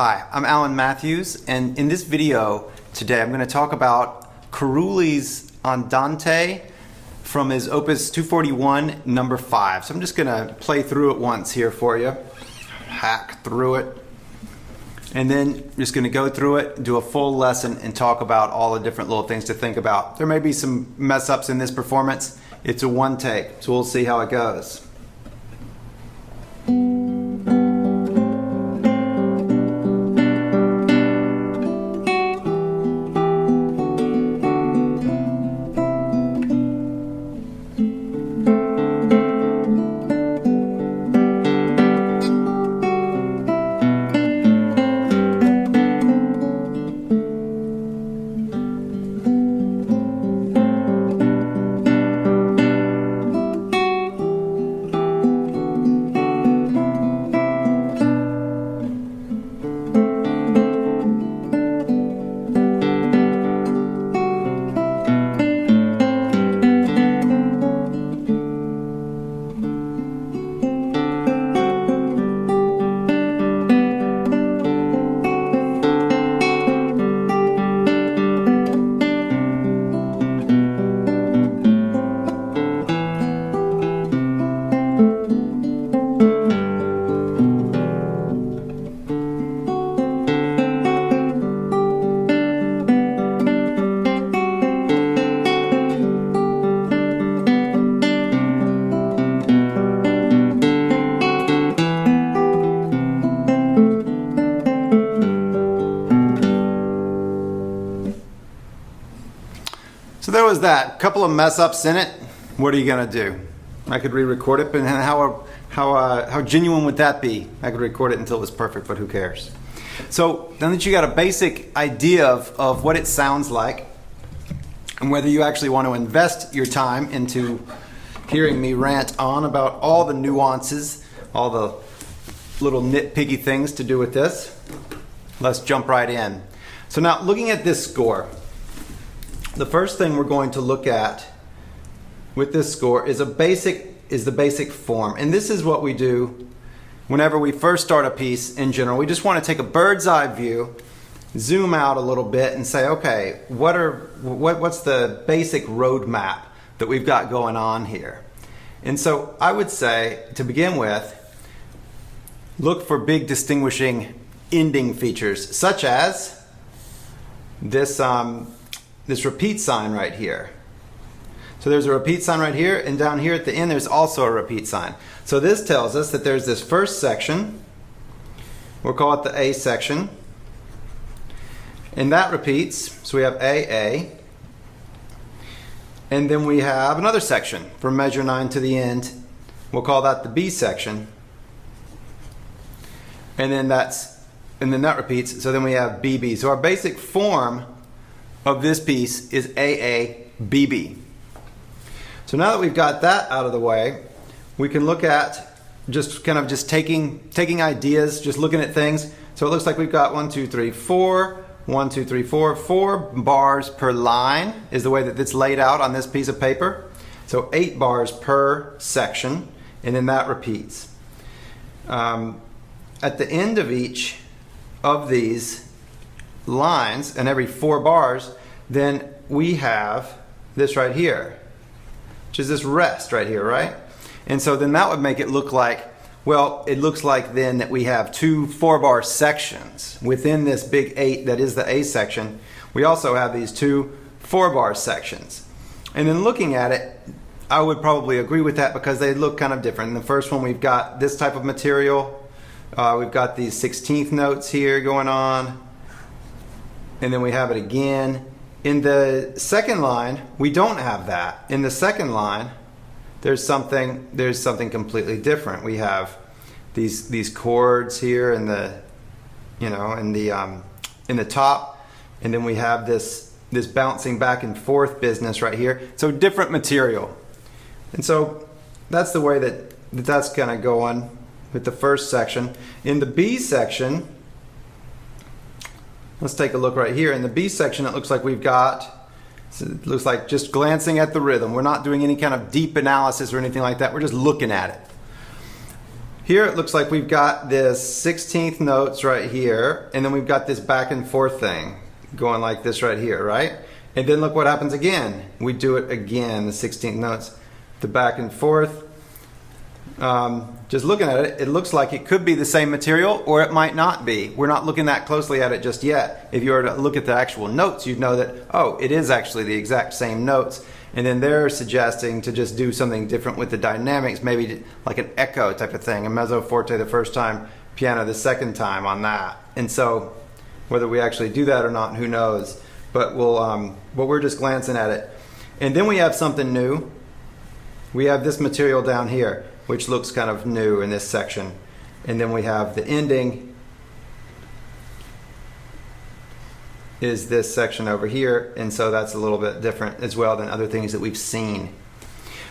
Hi, I'm Alan Matthews, and in this video today I'm going to talk about Carulli's Andante from his Opus 241, number 5. So I'm just going to play through it once here for you, hack through it, and then just going to go through it, do a full lesson, and talk about all the different little things to think about. There may be some mess ups in this performance. It's a one take, so we'll see how it goes. So there was that. Couple of mess ups in it. What are you gonna do? I could re-record it, but how genuine would that be? I could record it until it was perfect, but who cares? So now that you got a basic idea of what it sounds like and whether you actually want to invest your time into hearing me rant on about all the nuances, all the little nitpicky things to do with this, let's jump right in. So now looking at this score, the first thing we're going to look at with this score is the basic form. And this is what we do whenever we first start a piece in general. We just want to take a bird's eye view, zoom out a little bit and say, okay, what's the basic roadmap that we've got going on here? And so I would say, to begin with, look for big distinguishing ending features, such as this repeat sign right here. So there's a repeat sign right here, and down here at the end there's also a repeat sign. So this tells us that there's this first section, we'll call it the A section, and that repeats. So we have AA, and then we have another section from measure 9 to the end. We'll call that the B section, and then that repeats. So then we have BB. So our basic form of this piece is AABB. So now that we've got that out of the way, we can look at just taking ideas, just looking at things. So it looks like we've got 1, 2, 3, 4, 1, 2, 3, 4, 4 bars per line is the way that it's laid out on this piece of paper. So 8 bars per section, and then that repeats. At the end of each of these lines, and every 4 bars, then we have this right here, which is this rest right here, right? And so then that would make it look like, well, it looks like then that we have 2 4-bar sections within this big 8 that is the A section. We also have these 2 4-bar sections. And then looking at it, I would probably agree with that because they look kind of different. In the first one, we've got this type of material. We've got these 16th notes here going on, and then we have it again. In the second line, we don't have that. In the second line, there's something completely different. We have these chords here in the top, and then we have this bouncing back and forth business right here. So different material, and so that's the way that's kind of going with the first section. In the B section, let's take a look right here. In the B section, it looks like we've got So it looks like just glancing at the rhythm. We're not doing any kind of deep analysis or anything like that. We're just looking at it. Here it looks like we've got this 16th notes right here, and then we've got this back and forth thing going like this right here, right? And then look what happens again. We do it again, the 16th notes, the back and forth. Just looking at it, it looks like it could be the same material, or it might not be. We're not looking that closely at it just yet. If you were to look at the actual notes, you'd know that, oh, it is actually the exact same notes. And then they're suggesting to just do something different with the dynamics, maybe like an echo type of thing, a mezzo forte the first time, piano the second time on that. And so whether we actually do that or not, who knows? But we're just glancing at it. And then we have something new. We have this material down here, which looks kind of new in this section. And then we have the ending is this section over here, and so that's a little bit different as well than other things that we've seen.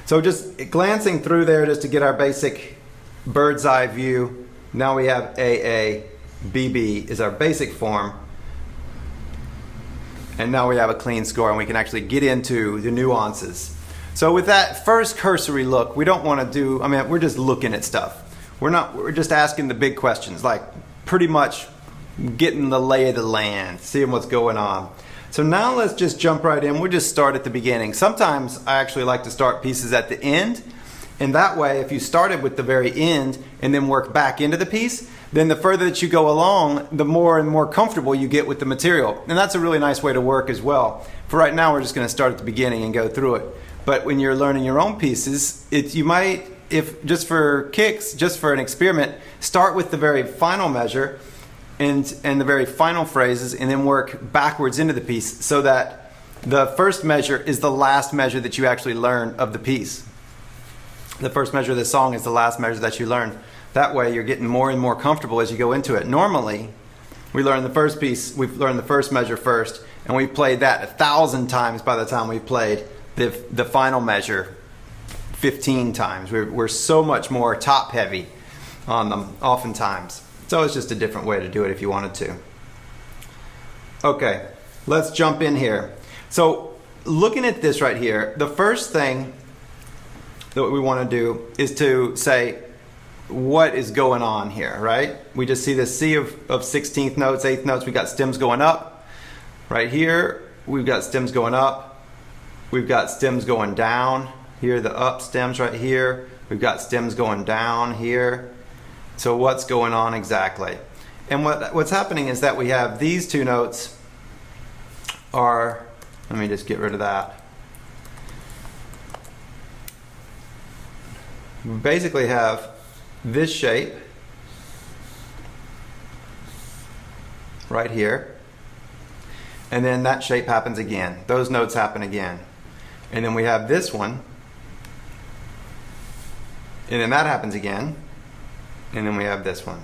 So just glancing through there just to get our basic bird's eye view. Now we have AA, BB is our basic form. And now we have a clean score, and we can actually get into the nuances. So with that first cursory look, we don't want to do, we're just looking at stuff. We're just asking the big questions, like pretty much getting the lay of the land, seeing what's going on. So now let's just jump right in. We'll just start at the beginning. Sometimes I actually like to start pieces at the end, and that way if you started with the very end and then work back into the piece, then the further that you go along, the more and more comfortable you get with the material. And that's a really nice way to work as well. For right now, we're just going to start at the beginning and go through it. But when you're learning your own pieces, you might, if just for kicks, just for an experiment, start with the very final measure and the very final phrases, and then work backwards into the piece so that the first measure is the last measure that you actually learn of the piece. The first measure of the song is the last measure that you learn. That way you're getting more and more comfortable as you go into it. Normally, we learn the first piece, we've learned the first measure first, and we've played that 1,000 times by the time we've played the final measure 15 times. We're so much more top heavy on them oftentimes. So it's just a different way to do it if you wanted to. Okay, let's jump in here. So looking at this right here, the first thing that we want to do is to say what is going on here, right? We just see this sea of 16th notes, 8th notes. We got stems going up. Right here, we've got stems going up. We've got stems going down. Here, the up stems right here. We've got stems going down here. So what's going on exactly? And what's happening is that we have these two notes are, let me just get rid of that. We basically have this shape right here, and then that shape happens again. Those notes happen again. And then we have this one, and then that happens again, and then we have this one.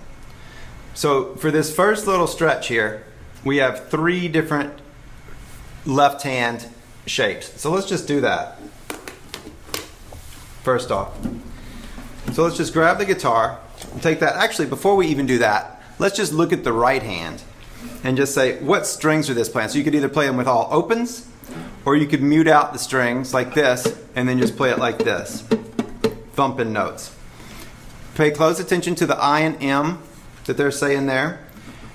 So for this first little stretch here, we have 3 different left hand shapes. So let's just do that first off. So let's just grab the guitar and take that. Actually, before we even do that, let's just look at the right hand and just say, what strings are this playing? So you could either play them with all opens, or you could mute out the strings like this and then just play it like this, thumping notes. Pay close attention to the I and M that they're saying there.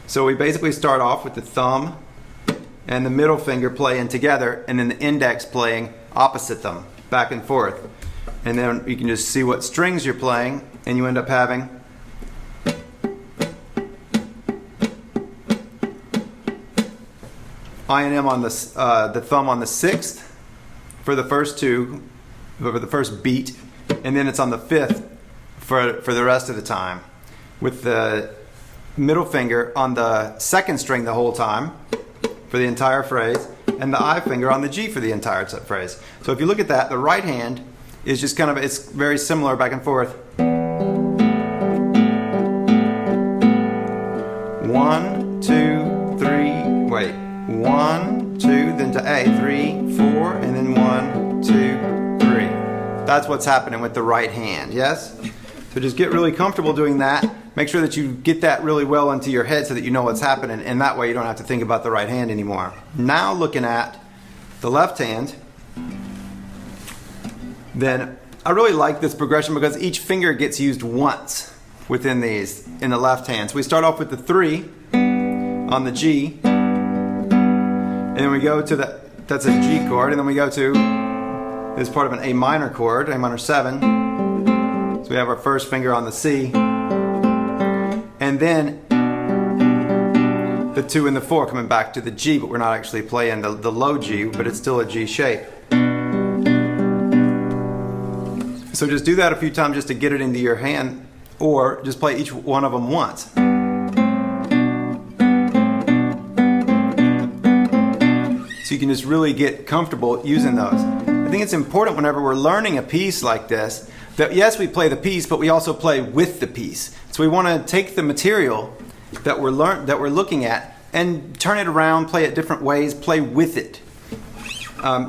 So we basically start off with the thumb and the middle finger playing together, and then the index playing opposite them, back and forth. And then you can just see what strings you're playing, and you end up having I and M on the thumb on the 6th for the first 2, for the first beat, and then it's on the 5th for the rest of the time, with the middle finger on the 2nd string the whole time for the entire phrase, and the I finger on the G for the entire phrase. So if you look at that, the right hand is just kind of, it's very similar back and forth. 1, 2, 3, wait. 1, 2, then to A, 3, 4, and then 1, 2, 3. That's what's happening with the right hand, yes? So just get really comfortable doing that. Make sure that you get that really well into your head so that you know what's happening, and that way you don't have to think about the right hand anymore. Now looking at the left hand, then I really like this progression because each finger gets used once. within these in the left hand. So we start off with the 3 on the G, and then we go to that's a G chord, and then we go to this part of an A minor chord, A minor 7. So we have our first finger on the C, and then the 2 and the 4 coming back to the G, but we're not actually playing the low G, but it's still a G shape. So just do that a few times just to get it into your hand, or just play each one of them once. So you can just really get comfortable using those. I think it's important whenever we're learning a piece like this that yes, we play the piece, but we also play with the piece. So we want to take the material that we're looking at and turn it around, play it different ways, play with it.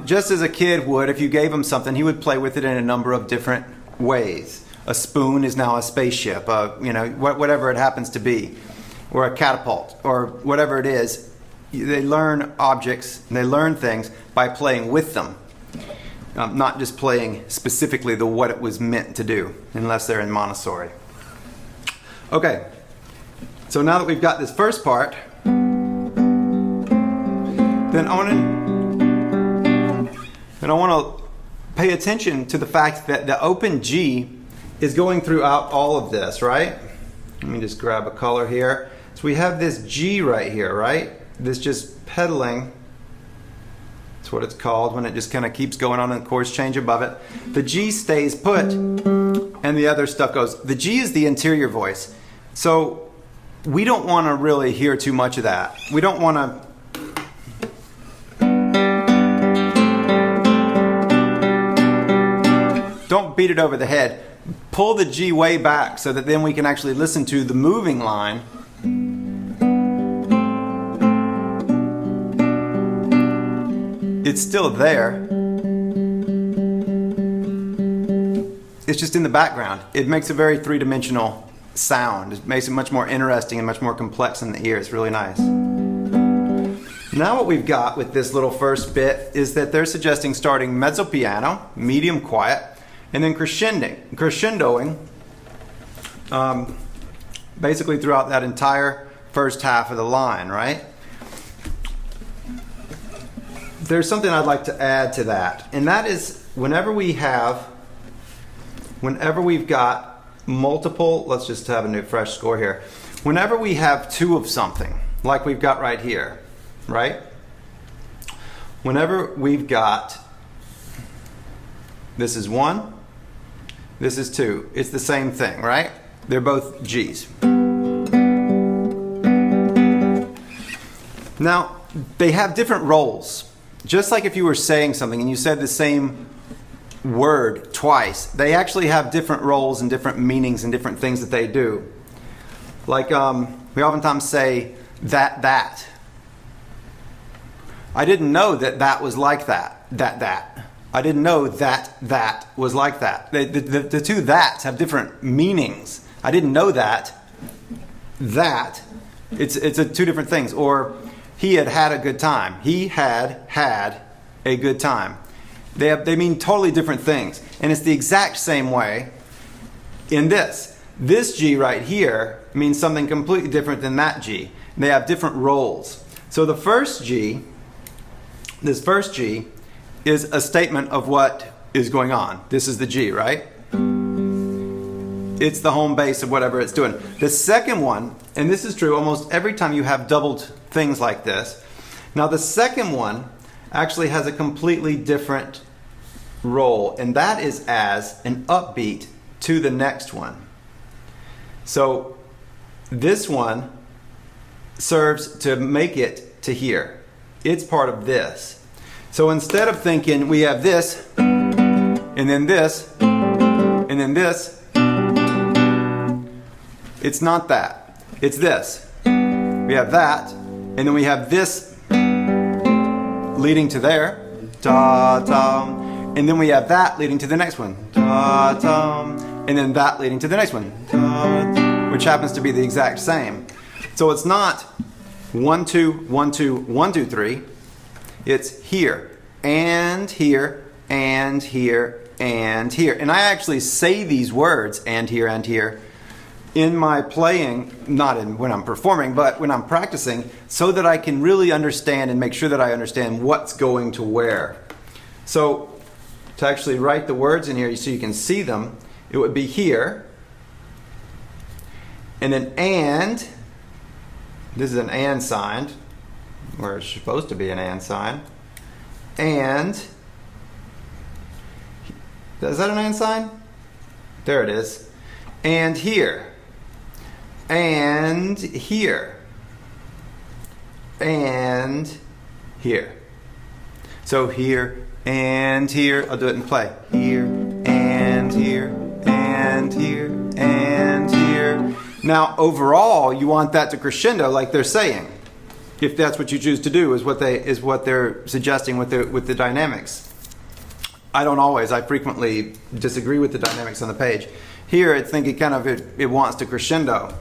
Just as a kid would, if you gave him something, he would play with it in a number of different ways. A spoon is now a spaceship, whatever it happens to be, or a catapult, or whatever it is. They learn objects, and they learn things by playing with them, not just playing specifically what it was meant to do, unless they're in Montessori. Okay, so now that we've got this first part, then I want to pay attention to the fact that the open G is going throughout all of this, right? Let me just grab a color here. So we have this G right here, right? This just pedaling. That's what it's called when it just kind of keeps going on and the chords change above it. The G stays put and the other stuff goes. The G is the interior voice. So we don't want to really hear too much of that. We don't want to don't beat it over the head. Pull the G way back so that then we can actually listen to the moving line. It's still there. It's just in the background. It makes a very three-dimensional sound. It makes it much more interesting and much more complex in the ear. It's really nice. Now what we've got with this little first bit is that they're suggesting starting mezzo piano, medium quiet, and then crescendoing basically throughout that entire first half of the line, right? There's something I'd like to add to that, and that is whenever we've got multiple, let's just have a new fresh score here. Whenever we have 2 of something, like we've got right here, right? Whenever we've got, this is 1, this is 2, it's the same thing, right? They're both G's. Now, they have different roles. Just like if you were saying something and you said the same word twice, they actually have different roles and different meanings and different things that they do. Like we oftentimes say that. I didn't know that was like that. I didn't know that was like that. The 2 that's have different meanings. I didn't know that. It's 2 different things. Or he had a good time. He had a good time. They mean totally different things. And it's the exact same way in this. This G right here means something completely different than that G. And they have different roles. So the first G, this first G, is a statement of what is going on. This is the G, right? It's the home base of whatever it's doing. The second one, and this is true almost every time you have doubled things like this. Now the second one actually has a completely different role, and that is as an upbeat to the next one. So this one serves to make it to here. It's part of this. So instead of thinking we have this, and then this, and then this, it's not that. It's this. We have that, and then we have this leading to there, da-dum, and then we have that leading to the next one, da-dum, and then that leading to the next one, da-dum, which happens to be the exact same. So it's not 1, 2, 1, 2, 1, 2, 3. It's here, and here, and here, and here. And I actually say these words, and here, in my playing, not in when I'm performing, but when I'm practicing, so that I can really understand and make sure that I understand what's going to where. So to actually write the words in here so you can see them, it would be here, and then and, this is an and sign, where it's supposed to be an and sign, and, is that an and sign? There it is. And here, and here, and here. So here and here, I'll do it in play. Here and here and here and here. Now overall, you want that to crescendo like they're saying. If that's what you choose to do, is what they're suggesting with the dynamics. I don't always. I frequently disagree with the dynamics on the page. Here, I think it wants to crescendo.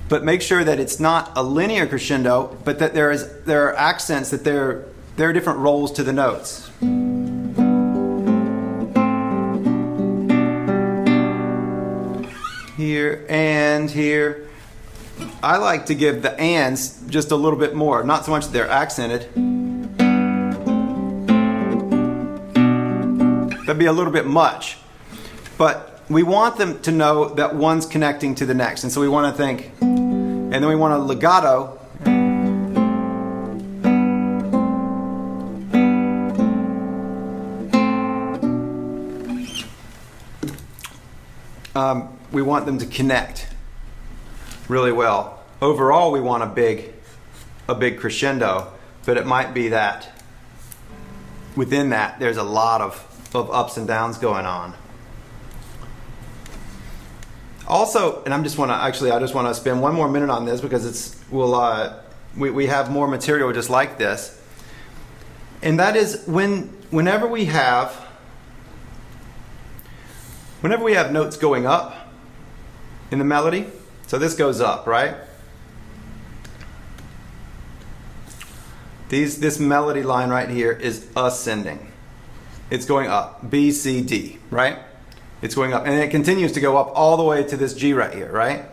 But make sure that it's not a linear crescendo, but that there are accents, that there are different roles to the notes. Here and here. I like to give the ands just a little bit more, not so much that they're accented. That'd be a little bit much. But we want them to know that one's connecting to the next. And so we want to think, and then we want a legato. We want them to connect really well. Overall, we want a big crescendo, but it might be that within that there's a lot of ups and downs going on. Also, and I just want to spend one more minute on this because we have more material just like this, and that is whenever we have notes going up in the melody. So this goes up, right? This melody line right here is ascending. It's going up, B, C, D, right? It's going up, and it continues to go up all the way to this G right here, right?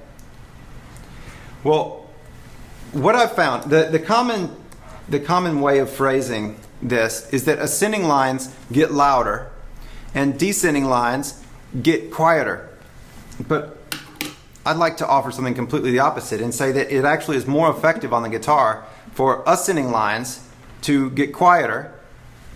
Well, what I've found, the common way of phrasing this is that ascending lines get louder and descending lines get quieter. But I'd like to offer something completely the opposite and say that it actually is more effective on the guitar for ascending lines to get quieter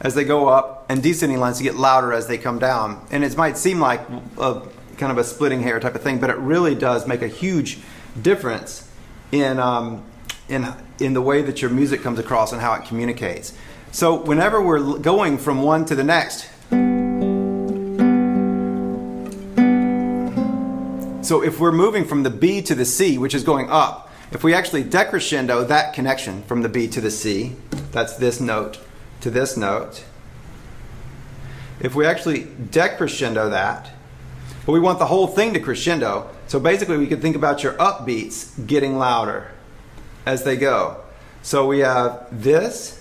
as they go up and descending lines to get louder as they come down. And it might seem like kind of a splitting hair type of thing, but it really does make a huge difference in the way that your music comes across and how it communicates. So whenever we're going from one to the next, so if we're moving from the B to the C, which is going up, if we actually decrescendo that connection from the B to the C, that's this note to this note. If we actually decrescendo that, but we want the whole thing to crescendo, so basically we could think about your upbeats getting louder as they go. So we have this,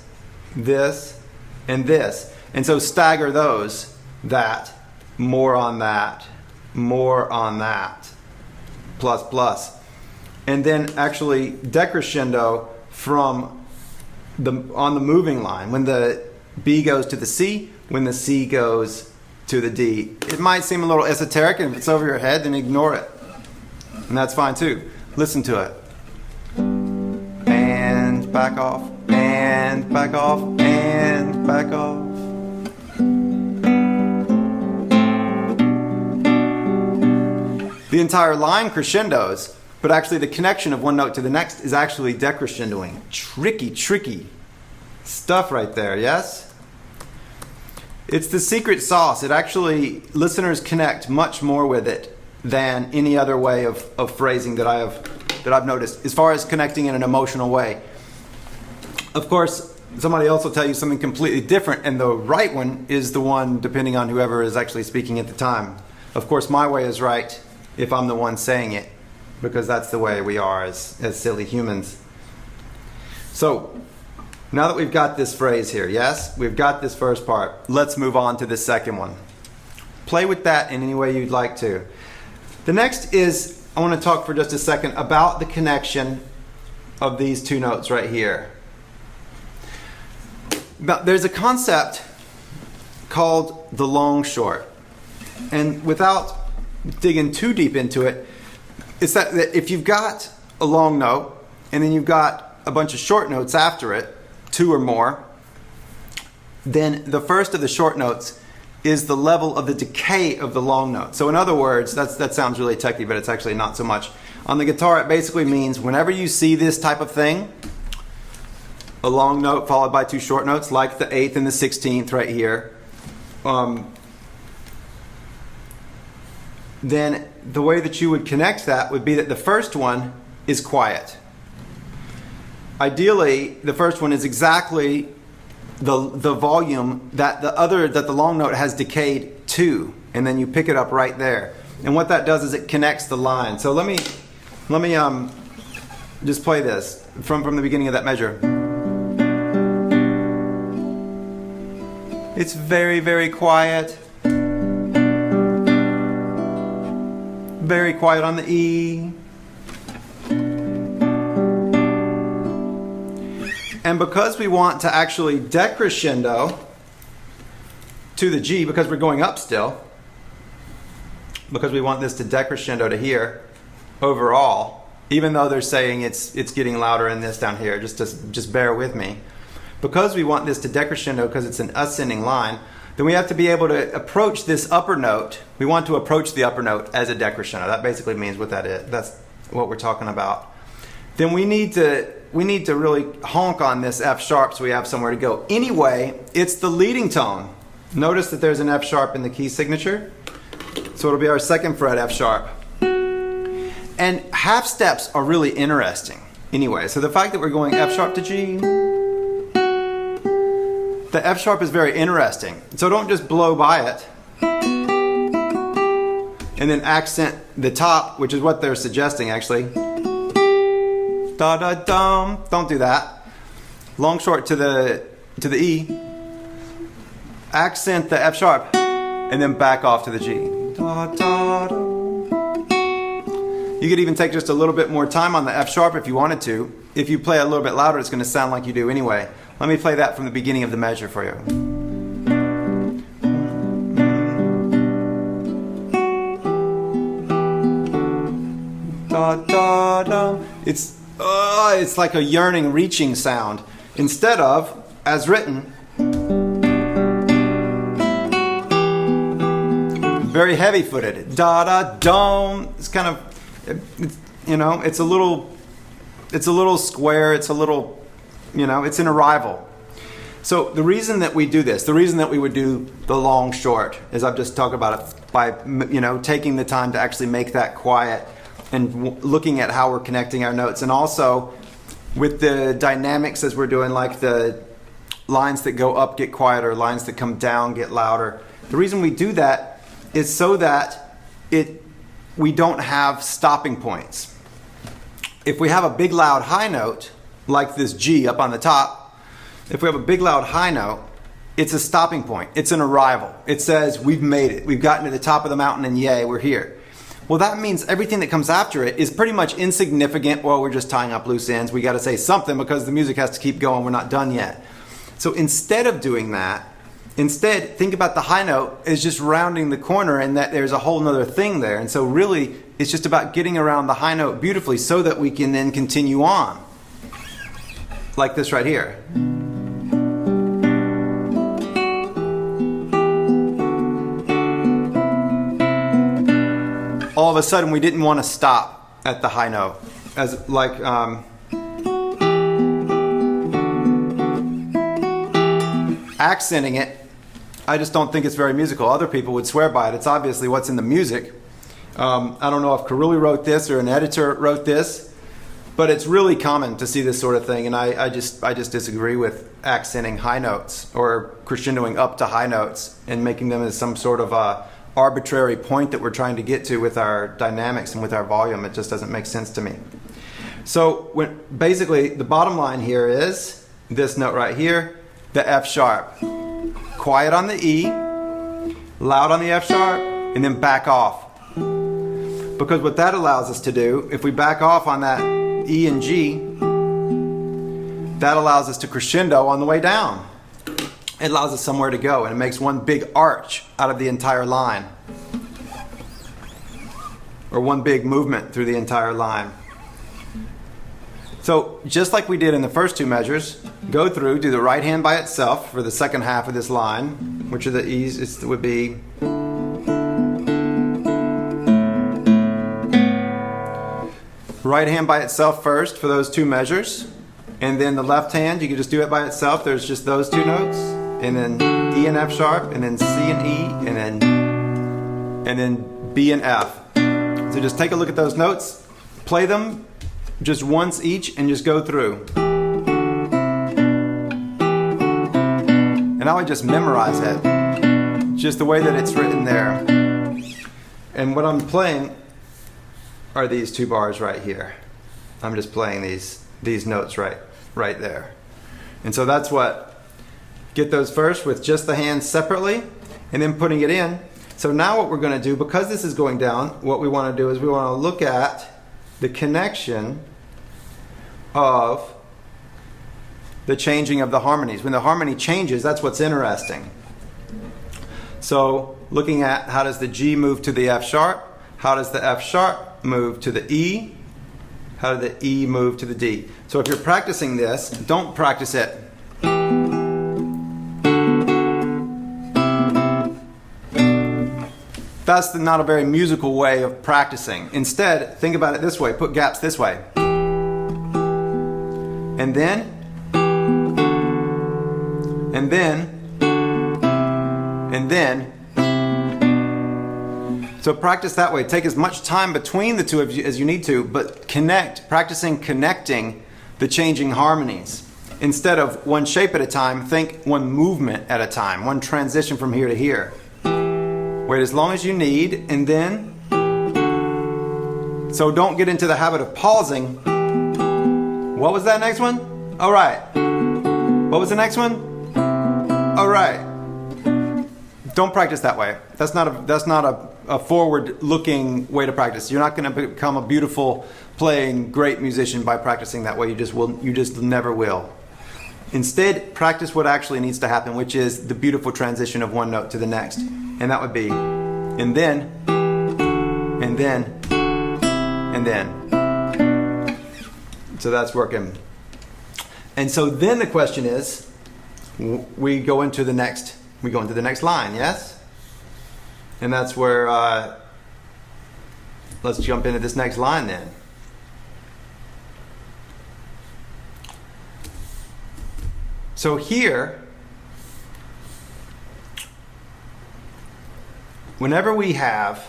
this, and this. And so stagger those, that, more on that, more on that, plus, plus. And then actually decrescendo from on the moving line, when the B goes to the C, when the C goes to the D. It might seem a little esoteric, and if it's over your head, then ignore it. And that's fine too. Listen to it. And back off, and back off, and back off. The entire line crescendos, but actually the connection of one note to the next is actually decrescendoing. Tricky stuff right there, yes? It's the secret sauce. It actually, listeners connect much more with it than any other way of phrasing that I've noticed, as far as connecting in an emotional way. Of course, somebody else will tell you something completely different, and the right one is the one depending on whoever is actually speaking at the time. Of course, my way is right if I'm the one saying it, because that's the way we are as silly humans. So, now that we've got this phrase here, yes? We've got this first part. Let's move on to the second one. Play with that in any way you'd like to. The next is I want to talk for just a second about the connection of these two notes right here. Now, there's a concept called the long short. And without digging too deep into it, it's that if you've got a long note and then you've got a bunch of short notes after it, two or more, then the first of the short notes is the level of the decay of the long note. So in other words, that sounds really techy, but it's actually not so much. On the guitar, it basically means whenever you see this type of thing, a long note followed by two short notes, like the 8th and the 16th right here, then the way that you would connect that would be that the first one is quiet. Ideally, the first one is exactly the volume that the long note has decayed to, and then you pick it up right there. And what that does is it connects the line. So let me just play this from the beginning of that measure. It's very, very quiet. Very quiet on the E. And because we want to actually decrescendo to the G, because we're going up still, because we want this to decrescendo to here overall, even though they're saying it's getting louder in this down here, just bear with me. Because we want this to decrescendo because it's an ascending line, then we have to be able to approach this upper note. We want to approach the upper note as a decrescendo. That basically means what that is. That's what we're talking about. Then we need to really honk on this F sharp so we have somewhere to go. Anyway, it's the leading tone. Notice that there's an F sharp in the key signature. So it'll be our second fret F sharp. And half steps are really interesting. Anyway, so the fact that we're going F sharp to G, the F sharp is very interesting. So don't just blow by it and then accent the top, which is what they're suggesting actually. Da da dum. Don't do that. Long short to the E. Accent the F sharp and then back off to the G. Da da da. You could even take just a little bit more time on the F sharp if you wanted to. If you play a little bit louder, it's going to sound like you do anyway. Let me play that from the beginning of the measure for you. Da da da. It's like a yearning, reaching sound. Instead of, as written, very heavy-footed. Da da dum. It's kind of, it's a little square. It's a little, it's an arrival. So the reason that we do this, the reason that we would do the long short, is I've just talked about it by taking the time to actually make that quiet and looking at how we're connecting our notes, and also with the dynamics as we're doing, like the lines that go up get quieter, lines that come down get louder. The reason we do that is so that we don't have stopping points. If we have a big loud high note, like this G up on the top, if we have a big loud high note, it's a stopping point. It's an arrival. It says we've made it. We've gotten to the top of the mountain and yay, we're here. Well, that means everything that comes after it is pretty much insignificant. Well, we're just tying up loose ends. We got to say something because the music has to keep going. We're not done yet. So instead of doing that, think about the high note as just rounding the corner and that there's a whole nother thing there. And so really, it's just about getting around the high note beautifully so that we can then continue on. Like this right here. All of a sudden, we didn't want to stop at the high note. As like, accenting it, I just don't think it's very musical. Other people would swear by it. It's obviously what's in the music. I don't know if Carulli wrote this or an editor wrote this, but it's really common to see this sort of thing, and I just disagree with accenting high notes or crescendoing up to high notes and making them as some sort of arbitrary point that we're trying to get to with our dynamics and with our volume. It just doesn't make sense to me. So basically the bottom line here is this note right here, the F sharp. Quiet on the E, loud on the F sharp, and then back off. Because what that allows us to do, if we back off on that E and G, that allows us to crescendo on the way down. It allows us somewhere to go, and it makes one big arch out of the entire line. Or one big movement through the entire line. So just like we did in the first two measures, go through, do the right hand by itself for the second half of this line, which are the E's. It would be right hand by itself first for those two measures, and then the left hand, you can just do it by itself. There's just those two notes, and then E and F sharp, and then C and E, and then B and F. So just take a look at those notes, play them just once each, and just go through. And I would just memorize it, just the way that it's written there. And what I'm playing are these two bars right here. I'm just playing these notes right there. And so that's what, get those first with just the hands separately, and then putting it in. So now what we're going to do, because this is going down, what we want to do is we want to look at the connection of the changing of the harmonies. When the harmony changes, that's what's interesting. So looking at how does the G move to the F sharp, how does the F sharp move to the E, how does the E move to the D. So if you're practicing this, don't practice it that's not a very musical way of practicing. Instead, think about it this way. Put gaps this way. And then, and then, and then. So practice that way. Take as much time between the two as you need to, but practicing connecting the changing harmonies. Instead of one shape at a time, think one movement at a time, one transition from here to here. Wait as long as you need, and then, so don't get into the habit of pausing. What was that next one? All right. What was the next one? All right. Don't practice that way. That's not a forward-looking way to practice. You're not going to become a beautiful playing great musician by practicing that way. You just never will. Instead, practice what actually needs to happen, which is the beautiful transition of one note to the next. And that would be, and then, and then, and then. So that's working. And so then the question is, we go into the next line, yes? And that's where, let's jump into this next line then. So here, whenever we have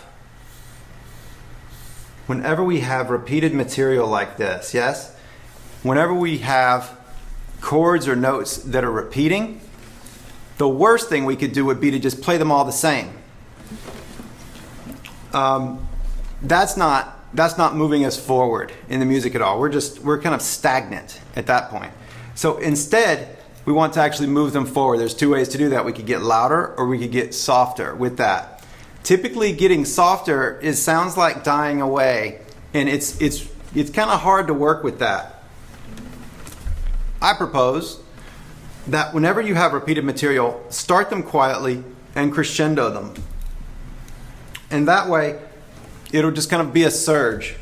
repeated material like this, yes? Whenever we have chords or notes that are repeating, the worst thing we could do would be to just play them all the same. That's not moving us forward in the music at all. We're kind of stagnant at that point. So instead, we want to actually move them forward. There's two ways to do that. We could get louder or we could get softer with that. Typically getting softer sounds like dying away, and it's kind of hard to work with that. I propose that whenever you have repeated material, start them quietly and crescendo them. And that way, it'll just kind of be a surge.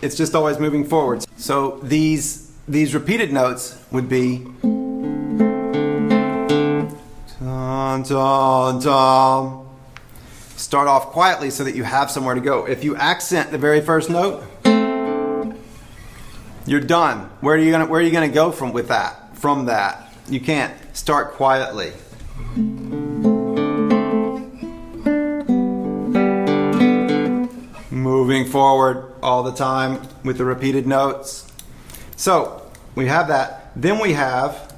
It's just always moving forwards. So these repeated notes would be dun, dun, dun. Start off quietly so that you have somewhere to go. If you accent the very first note, you're done. Where are you gonna go from that? You can't. Start quietly. Moving forward all the time with the repeated notes. So we have that. Then we have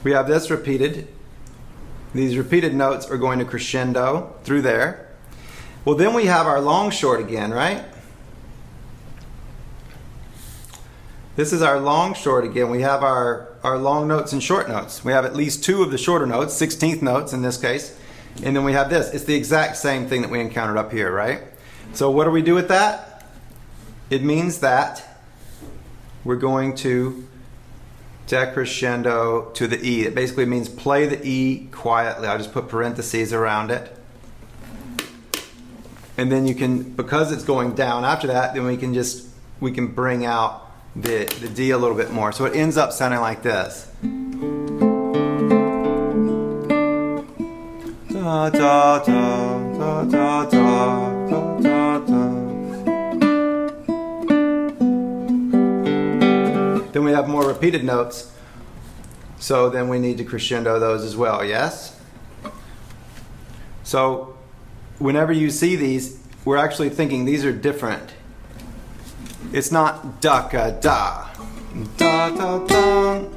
this repeated. These repeated notes are going to crescendo through there. Well, then we have our long short again, right? This is our long short again. We have our long notes and short notes. We have at least two of the shorter notes, 16th notes in this case. And then we have this. It's the exact same thing that we encountered up here, right? So what do we do with that? It means that we're going to decrescendo to the E. It basically means play the E quietly. I'll just put parentheses around it. And then you can, because it's going down after that, then we can bring out the D a little bit more. So it ends up sounding like this. Da, da, da, da, da, da, da, da. Then we have more repeated notes. So then we need to crescendo those as well, yes? So whenever you see these, we're actually thinking these are different. It's not da-ka-da. Da-da-da.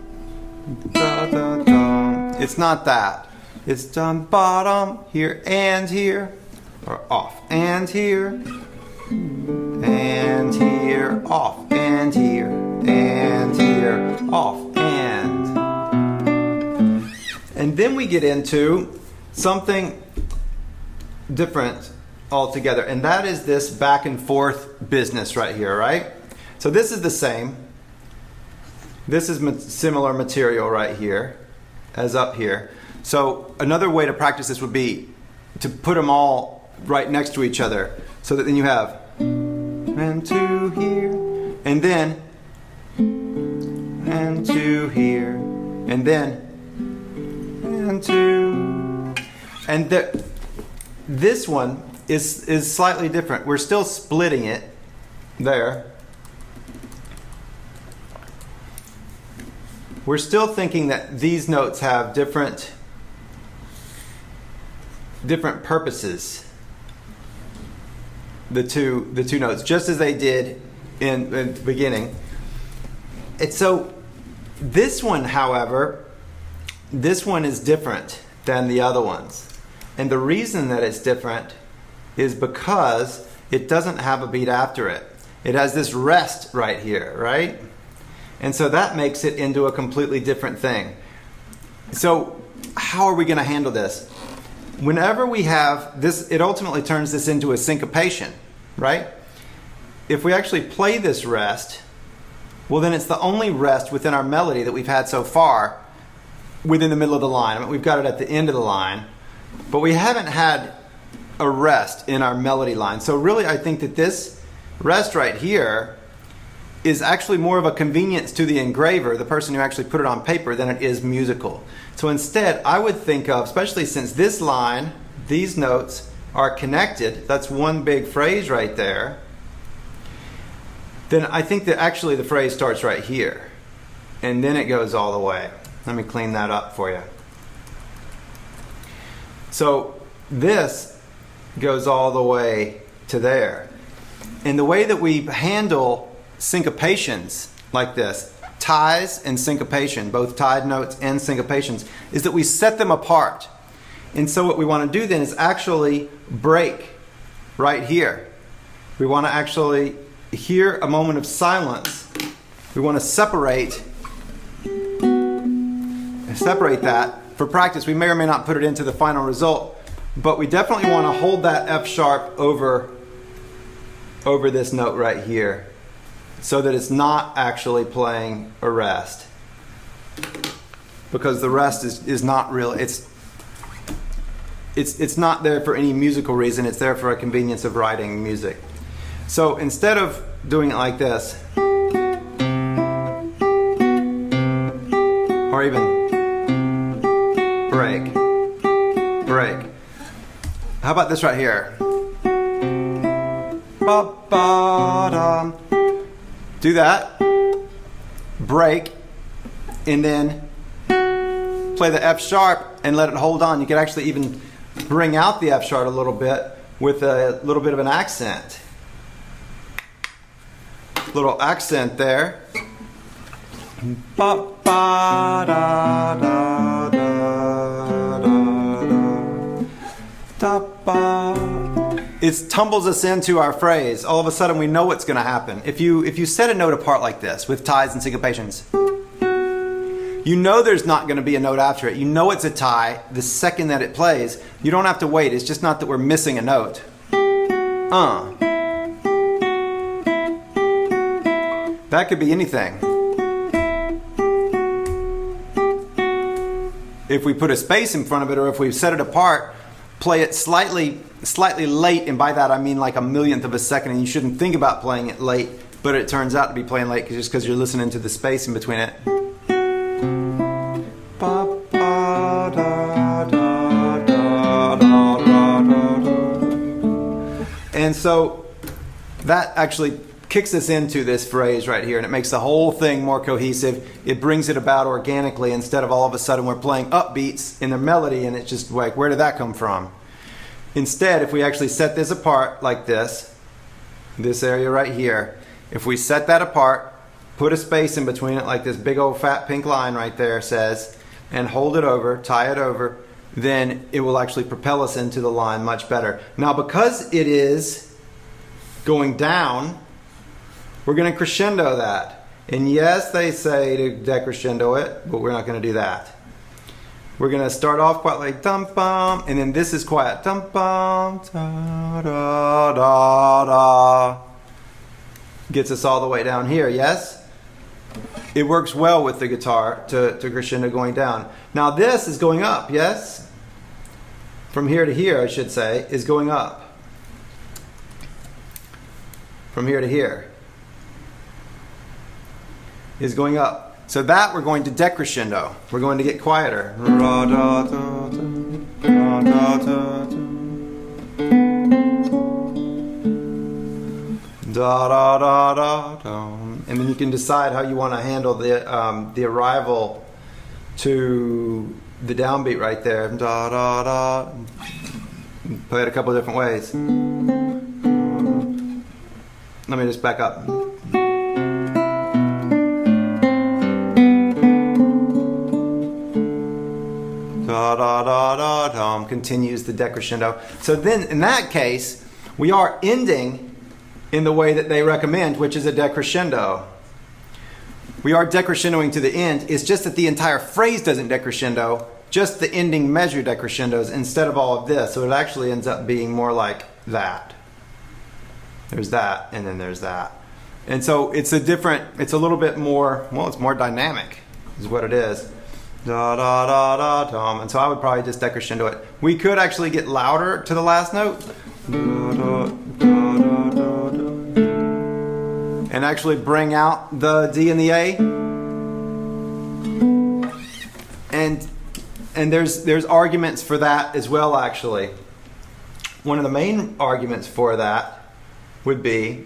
Da-da-da. It's not that. It's dum bottom here and here, or off and here, and here, off and here, and here, off and. And then we get into something different altogether, and that is this back and forth business right here, right? So this is the same. This is similar material right here as up here. So another way to practice this would be to put them all right next to each other, so that then you have and two here, and then and two here, and then and two, and this one is slightly different. We're still splitting it there. We're still thinking that these notes have different purposes. The two notes, just as they did in the beginning. And so this one, however, this one is different than the other ones. And the reason that it's different is because it doesn't have a beat after it. It has this rest right here, right? And so that makes it into a completely different thing. So how are we going to handle this? Whenever we have this, it ultimately turns this into a syncopation, right? If we actually play this rest, well, then it's the only rest within our melody that we've had so far within the middle of the line. I mean, we've got it at the end of the line, but we haven't had a rest in our melody line. So really, I think that this rest right here is actually more of a convenience to the engraver, the person who actually put it on paper, than it is musical. So instead, I would think of, especially since this line, these notes are connected, that's one big phrase right there, then I think that actually the phrase starts right here, and then it goes all the way. Let me clean that up for you. So this goes all the way to there. And the way that we handle syncopations like this, ties and syncopation, both tied notes and syncopations, is that we set them apart. And so what we want to do then is actually break right here. We want to actually hear a moment of silence. We want to separate that for practice. We may or may not put it into the final result, but we definitely want to hold that F sharp over this note right here, so that it's not actually playing a rest, because the rest is not real. It's not there for any musical reason. It's there for a convenience of writing music. So instead of doing it like this, or even break, how about this right here? Ba-ba-dum. Do that, break, and then play the F sharp and let it hold on. You could actually even bring out the F sharp a little bit with a little bit of an accent. Little accent there. It tumbles us into our phrase. All of a sudden we know what's going to happen. If you set a note apart like this with ties and syncopations, you know there's not going to be a note after it. You know it's a tie the second that it plays. You don't have to wait. It's just not that we're missing a note. That could be anything. If we put a space in front of it, or if we set it apart, play it slightly late, and by that I mean like a millionth of a second, and you shouldn't think about playing it late, but it turns out to be playing late just because you're listening to the space in between it. And so that actually kicks us into this phrase right here, and it makes the whole thing more cohesive. It brings it about organically instead of all of a sudden we're playing upbeats in the melody and it's just like, where did that come from? Instead, if we actually set this apart like this area right here, if we set that apart, put a space in between it like this big old fat pink line right there says, and hold it over, tie it over, then it will actually propel us into the line much better. Now, because it is going down, we're going to crescendo that. And yes, they say to decrescendo it, but we're not going to do that. We're going to start off quite like dum bum, and then this is quiet. Dum bum, da da da da. Gets us all the way down here, yes? It works well with the guitar to crescendo going down. Now this is going up, yes? From here to here, I should say, is going up. From here to here is going up. So that we're going to decrescendo. We're going to get quieter. Ra, da, da, da, ra, da, da, da. Da, da, da, da, da. And then you can decide how you want to handle the arrival to the downbeat right there. Da, da, da. Play it a couple of different ways. Let me just back up. Da, da, da, da, da, continues the decrescendo. So then in that case, we are ending in the way that they recommend, which is a decrescendo. We are decrescendoing to the end. It's just that the entire phrase doesn't decrescendo, just the ending measure decrescendos instead of all of this. So it actually ends up being more like that. There's that, and then there's that. And so it's a little bit more, well, it's more dynamic is what it is. Da da da da dum. And so I would probably just decrescendo it. We could actually get louder to the last note. Da, da, da, da, da, da. And actually bring out the D and the A. And there's arguments for that as well, actually. One of the main arguments for that would be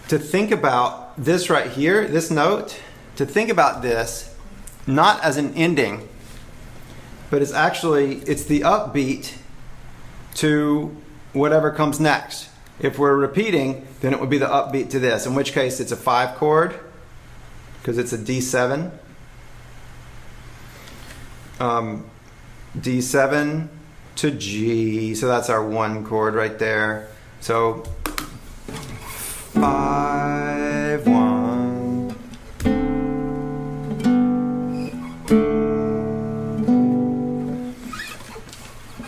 to think about this right here, this note, to think about this not as an ending, but it's the upbeat to whatever comes next. If we're repeating, then it would be the upbeat to this, in which case it's a 5 chord, because it's a D7. D7 to G, so that's our 1 chord right there. So 5, 1.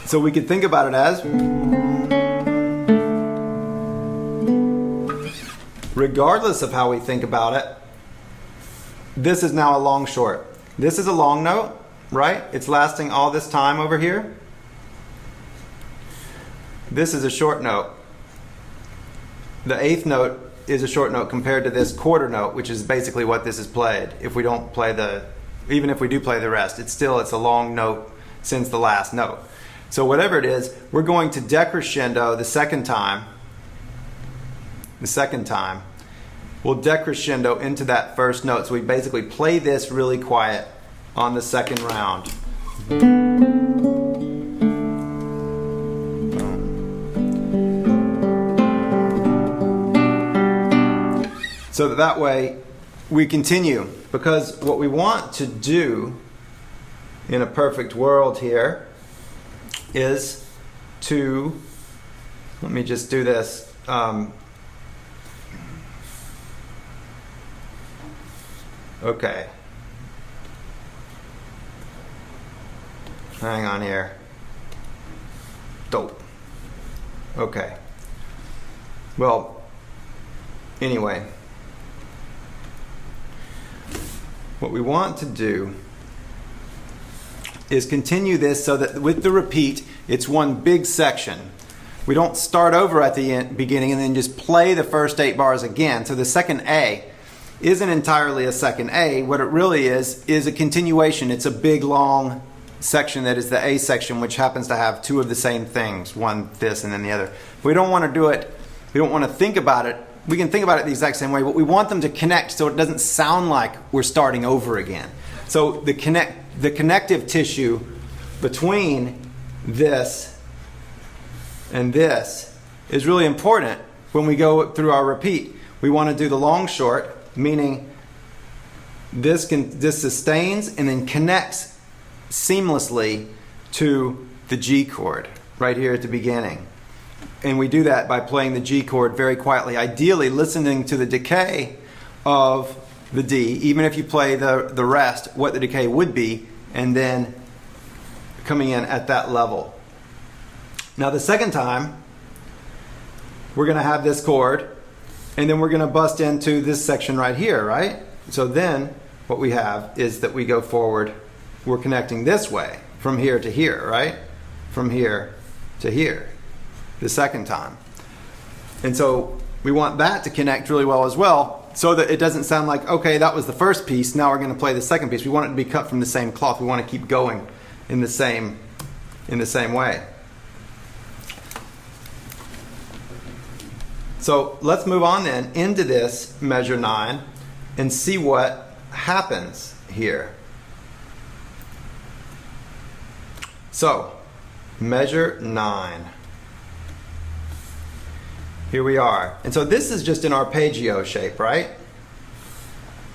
So we could think about it as, regardless of how we think about it, this is now a long short. This is a long note, right? It's lasting all this time over here. This is a short note. The 8th note is a short note compared to this quarter note, which is basically what this is played. If we don't play even if we do play the rest, it's a long note since the last note. So whatever it is, we're going to decrescendo the second time. We'll decrescendo into that first note. So we basically play this really quiet on the second round. So that way we continue, because what we want to do in a perfect world here is to, let me just do this. Okay. Hang on here. Dope. Okay. Well, anyway, what we want to do is continue this so that with the repeat, it's one big section. We don't start over at the beginning and then just play the first 8 bars again. So the second A isn't entirely a second A. What it really is a continuation. It's a big, long section that is the A section, which happens to have 2 of the same things, one this and then the other. We don't want to do it, we don't want to think about it. We can think about it the exact same way, but we want them to connect so it doesn't sound like we're starting over again. So the connective tissue between this and this is really important when we go through our repeat. We want to do the long short, meaning this sustains and then connects seamlessly to the G chord right here at the beginning. And we do that by playing the G chord very quietly, ideally listening to the decay of the D, even if you play the rest, what the decay would be, and then coming in at that level. Now the second time, we're going to have this chord, and then we're going to bust into this section right here, right? So then what we have is that we go forward, we're connecting this way, from here to here, right? From here to here, the second time. And so we want that to connect really well as well, so that it doesn't sound like, okay, that was the first piece, now we're going to play the second piece. We want it to be cut from the same cloth. We want to keep going in the same way. So let's move on then into this measure 9 and see what happens here. So, measure 9. Here we are. And so this is just an arpeggio shape, right?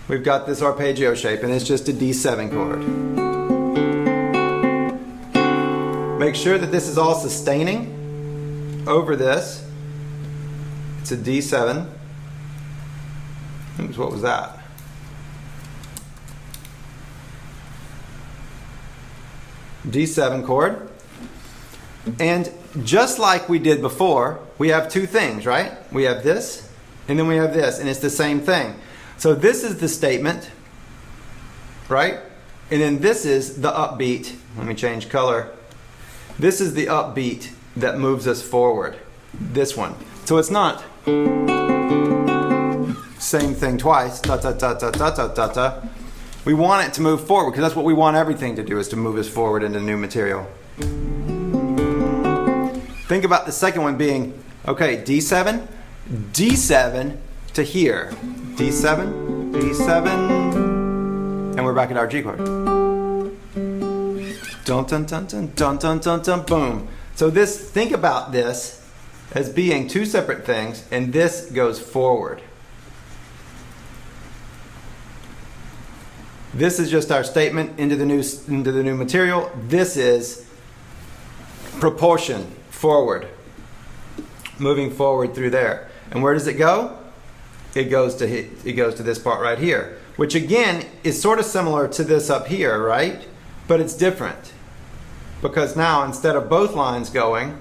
We've got this arpeggio shape, and it's just a D7 chord. Make sure that this is all sustaining over this. It's a D7. Oops, what was that? D7 chord. And just like we did before, we have 2 things, right? We have this, and then we have this, and it's the same thing. So this is the statement, right? And then this is the upbeat. Let me change color. This is the upbeat that moves us forward. This one. So it's not same thing twice, ta ta ta ta ta ta ta ta. We want it to move forward because that's what we want everything to do, is to move us forward into new material. Think about the second one being, okay, D7, D7 to here. D7, D7, and we're back at our G chord. Dun dun dun dun dun dun dun dun, boom. So this, think about this as being 2 separate things, and this goes forward. This is just our statement into the new material. This is proportion forward, moving forward through there. And where does it go? It goes to this part right here, which again is sort of similar to this up here, right? But it's different because now instead of both lines going,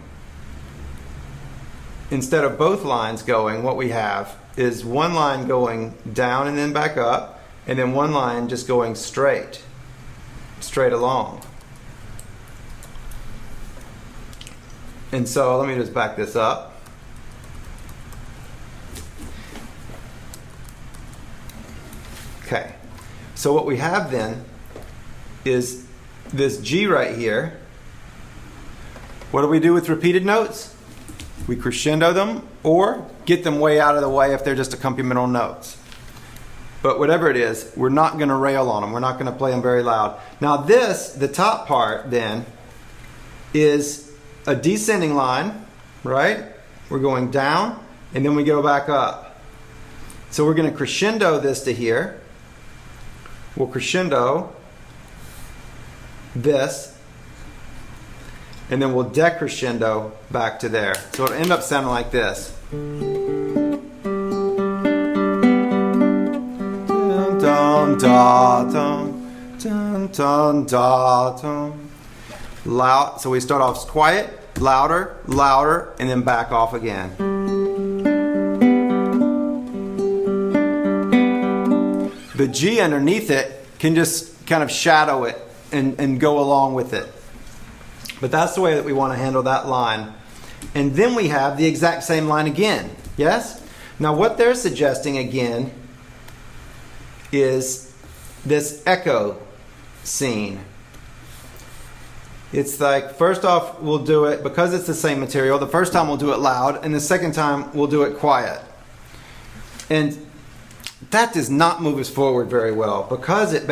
what we have is one line going down and then back up, and then one line just going straight along. And so let me just back this up. Okay, so what we have then is this G right here. What do we do with repeated notes? We crescendo them or get them way out of the way if they're just accompaniment notes. But whatever it is, we're not going to rail on them. We're not going to play them very loud. Now this, the top part then, is a descending line, right? We're going down and then we go back up. So we're going to crescendo this to here. We'll crescendo this, and then we'll decrescendo back to there. So it'll end up sounding like this. Dun, dun, dun, dun, dun, dun, dun. Loud. So we start off quiet, louder, louder, and then back off again. The G underneath it can just kind of shadow it and go along with it. But that's the way that we want to handle that line. And then we have the exact same line again. Yes? Now what they're suggesting again is this echo scene. It's like, first off, we'll do it, because it's the same material, the first time we'll do it loud, and the second time we'll do it quiet. And that does not move us forward very well, because it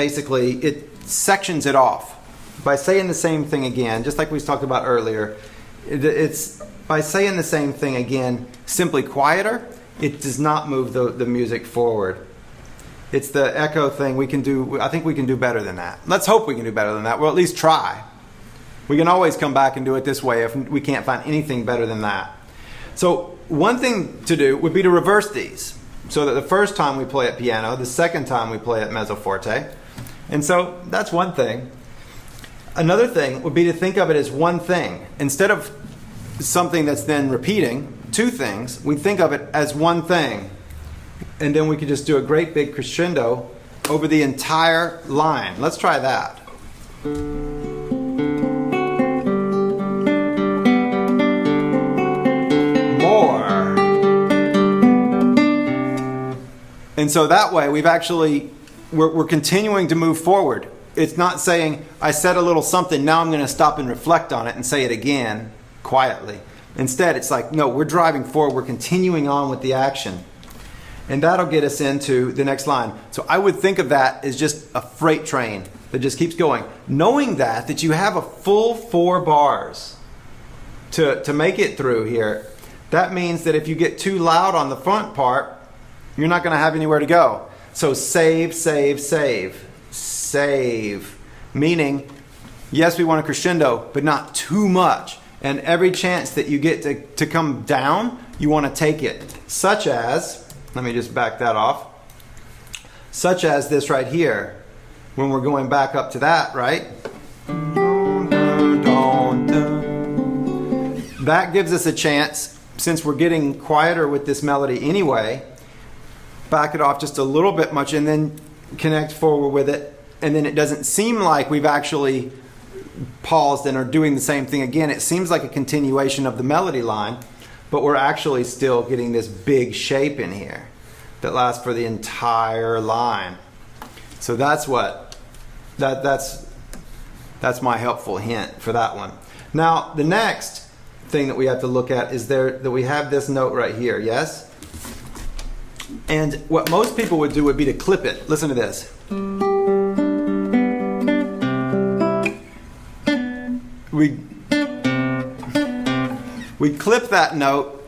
sections it off. By saying the same thing again, just like we talked about earlier, it's by saying the same thing again, simply quieter, it does not move the music forward. It's the echo thing I think we can do better than that. Let's hope we can do better than that. We'll at least try. We can always come back and do it this way if we can't find anything better than that. So one thing to do would be to reverse these, so that the first time we play it piano, the second time we play it mezzo forte. And so that's one thing. Another thing would be to think of it as one thing. Instead of something that's then repeating two things, we think of it as one thing. And then we could just do a great big crescendo over the entire line. Let's try that. More. And so that way we're continuing to move forward. It's not saying, I said a little something, now I'm going to stop and reflect on it and say it again quietly. Instead, it's like, no, we're driving forward, we're continuing on with the action. And that'll get us into the next line. So I would think of that as just a freight train that just keeps going. Knowing that you have a full 4 bars to make it through here, that means that if you get too loud on the front part, you're not going to have anywhere to go. So save, save, save. Save. Meaning, yes, we want a crescendo, but not too much. And every chance that you get to come down, you want to take it. Such as, let me just back that off. Such as this right here. When we're going back up to that, right? That gives us a chance, since we're getting quieter with this melody anyway, back it off just a little bit much and then connect forward with it. And then it doesn't seem like we've actually paused and are doing the same thing again. It seems like a continuation of the melody line, but we're actually still getting this big shape in here that lasts for the entire line. So that's my helpful hint for that one. Now the next thing that we have to look at is that we have this note right here, yes? And what most people would do would be to clip it. Listen to this. We clip that note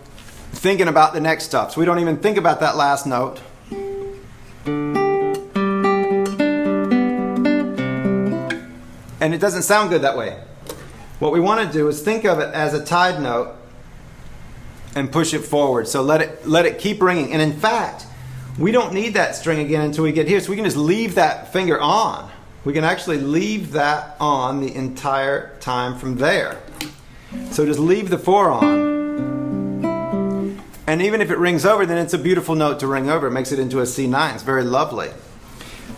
thinking about the next stuff. So we don't even think about that last note. And it doesn't sound good that way. What we want to do is think of it as a tied note and push it forward. So let it keep ringing. And in fact, we don't need that string again until we get here. So we can just leave that finger on. We can actually leave that on the entire time from there. So just leave the 4 on. And even if it rings over, then it's a beautiful note to ring over. It makes it into a C9. It's very lovely.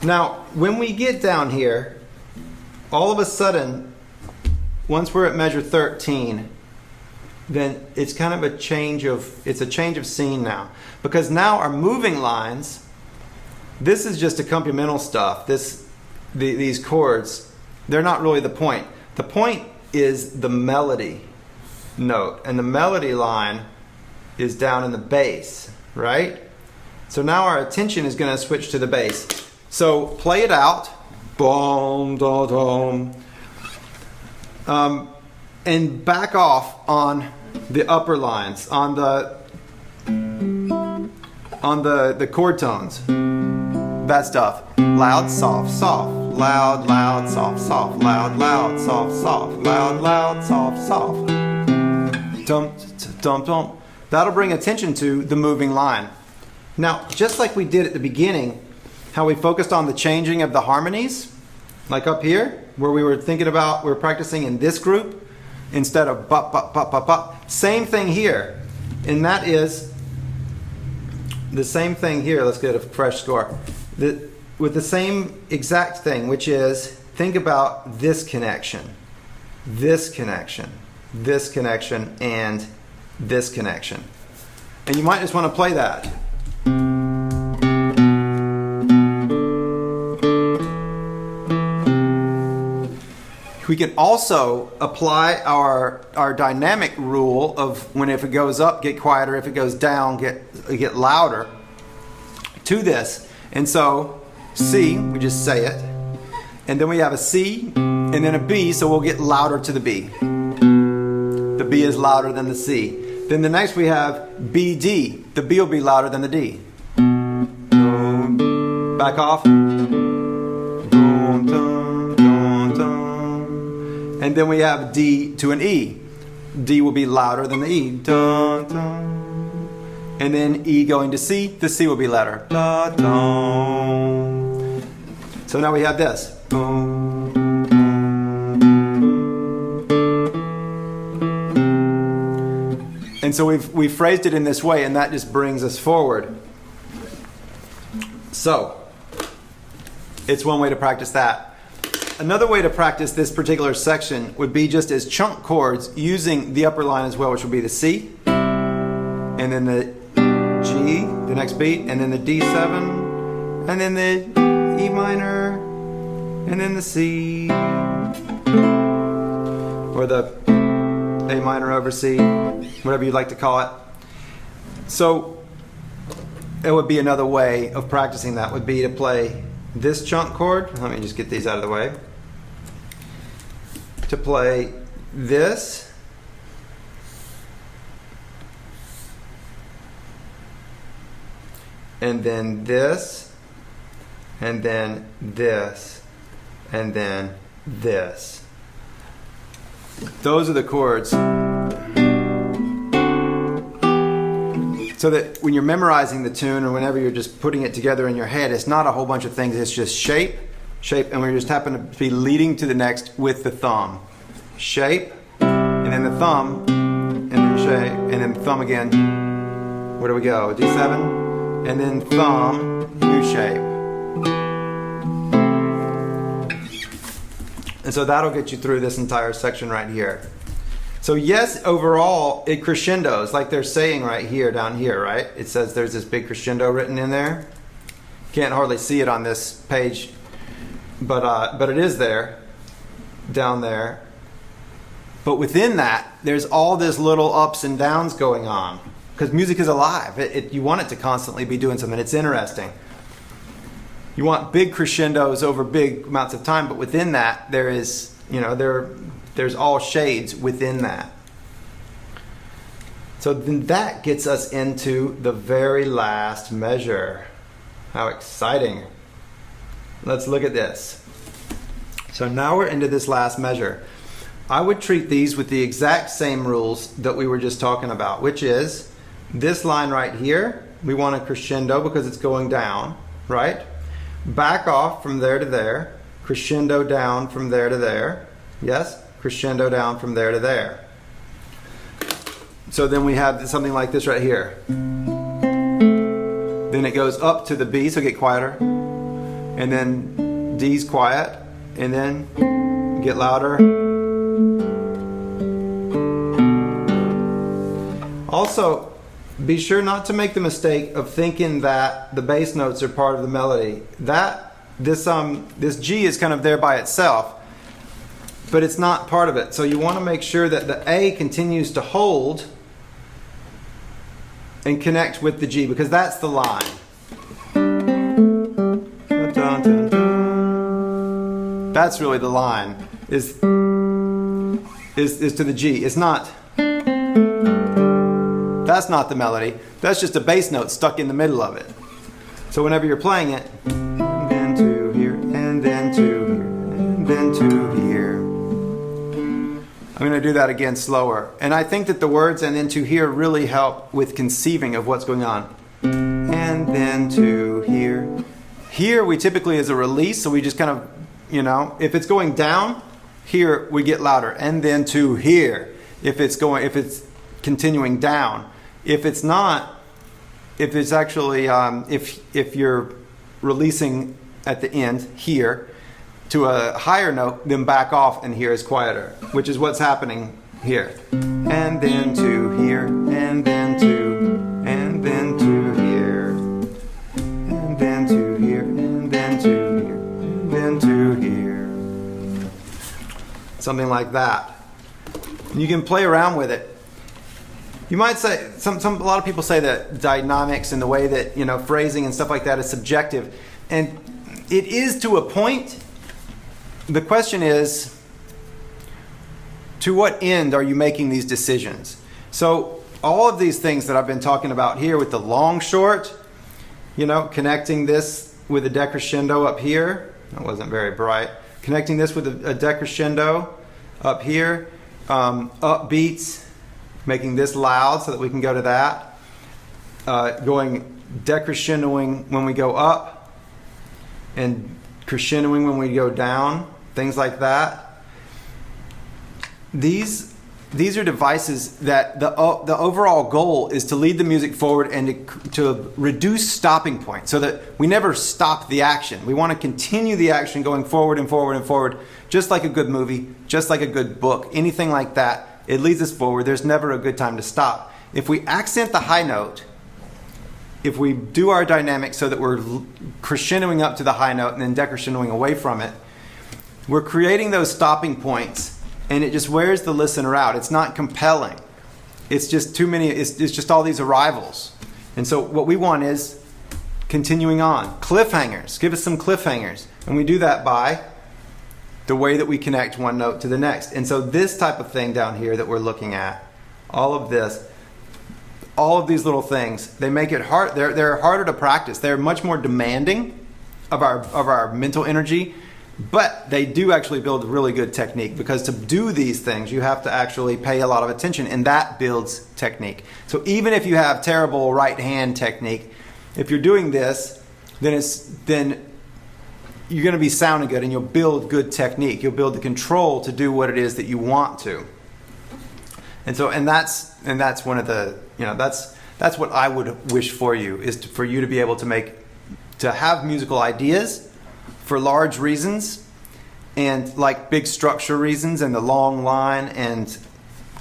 Now, when we get down here, all of a sudden, once we're at measure 13, then it's kind of a change of scene now. Because now our moving lines, this is just accompanimental stuff. These chords, they're not really the point. The point is the melody note, and the melody line is down in the bass, right? So now our attention is going to switch to the bass. So play it out, boom, da, dum, and back off on the upper lines, on the chord tones, that stuff. Loud, soft, soft. Loud, loud, soft, soft. Loud, loud, soft, soft. Loud, loud, soft, soft. Dum, dum, dum. That'll bring attention to the moving line. Now, just like we did at the beginning, how we focused on the changing of the harmonies, like up here, where we were practicing in this group, instead of bop, bop, bop, bop, bop. Same thing here. And that is the same thing here. Let's get a fresh score. With the same exact thing, which is, think about this connection, this connection, this connection, and this connection. And you might just want to play that. We can also apply our dynamic rule of if it goes up, get quieter, if it goes down, get louder to this. And so C, we just say it. And then we have a C and then a B, so we'll get louder to the B. The B is louder than the C. Then the next we have BD. The B will be louder than the D. Back off. And then we have D to an E. D will be louder than the E. Dun, dun. And then E going to C. The C will be louder. Da, dun. So now we have this. And so we've phrased it in this way, and that just brings us forward. So it's one way to practice that. Another way to practice this particular section would be just as chunk chords using the upper line as well, which would be the C, and then the G, the next beat, and then the D7, and then the E minor, and then the C, or the A minor over C, whatever you'd like to call it. So it would be another way of practicing that would be to play this chunk chord. Let me just get these out of the way. To play this, and then this, and then this, and then this. Those are the chords. So that when you're memorizing the tune or whenever you're just putting it together in your head, it's not a whole bunch of things. It's just shape, shape, and we just happen to be leading to the next with the thumb. Shape, and then the thumb, and then shape, and then thumb again. Where do we go? D7, and then thumb, U shape. And so that'll get you through this entire section right here. So yes, overall, it crescendos, like they're saying right here, down here, right? It says there's this big crescendo written in there. Can't hardly see it on this page, but it is there, down there. But within that, there's all this little ups and downs going on, because music is alive. You want it to constantly be doing something. It's interesting. You want big crescendos over big amounts of time, but within that, there is, there's all shades within that. So then that gets us into the very last measure. How exciting. Let's look at this. So now we're into this last measure. I would treat these with the exact same rules that we were just talking about, which is this line right here, we want a crescendo because it's going down, right? Back off from there to there, crescendo down from there to there. Yes? Crescendo down from there to there. So then we have something like this right here. Then it goes up to the B, so get quieter. And then D's quiet. And then get louder. Also, be sure not to make the mistake of thinking that the bass notes are part of the melody. This G is kind of there by itself, but it's not part of it. So you want to make sure that the A continues to hold and connect with the G, because that's the line. That's really the line, is to the G. It's not. That's not the melody. That's just a bass note stuck in the middle of it. So whenever you're playing it, and then to here, and then to here, and then to here. I'm going to do that again slower. And I think that the words "and then to here" really help with conceiving of what's going on. And then to here. Here we typically is a release, so we just kind of, if it's going down, here we get louder, and then to here if it's continuing down. If it's not, if it's actually if you're releasing at the end here to a higher note, then back off and here is quieter, which is what's happening here. And then to here, and then to, and then to here, and then to here, and then to here, and then to here. Something like that. And you can play around with it. You might say, a lot of people say that dynamics and the way that, phrasing and stuff like that is subjective. And it is to a point. The question is, to what end are you making these decisions? So all of these things that I've been talking about here with the long short, connecting this with a decrescendo up here. That wasn't very bright. Connecting this with a decrescendo up here. Upbeats, making this loud so that we can go to that. Going decrescendoing when we go up and crescendoing when we go down. Things like that. These are devices that the overall goal is to lead the music forward and to reduce stopping points so that we never stop the action. We want to continue the action going forward and forward and forward, just like a good movie, just like a good book, anything like that. It leads us forward. There's never a good time to stop. If we accent the high note, if we do our dynamics so that we're crescendoing up to the high note and then decrescendoing away from it, we're creating those stopping points, and it just wears the listener out. It's not compelling. It's just too many. It's just all these arrivals. And so what we want is continuing on. Cliffhangers. Give us some cliffhangers. And we do that by the way that we connect one note to the next. And so this type of thing down here that we're looking at, all of this, all of these little things, they make it hard. They're harder to practice. They're much more demanding of our mental energy. But they do actually build really good technique, because to do these things you have to actually pay a lot of attention, and that builds technique. So even if you have terrible right hand technique, if you're doing this, then you're going to be sounding good, and you'll build good technique. You'll build the control to do what it is that you want to. And that's one of the, that's what I would wish for you, is for you to be able to have musical ideas for large reasons, and like big structure reasons, and the long line and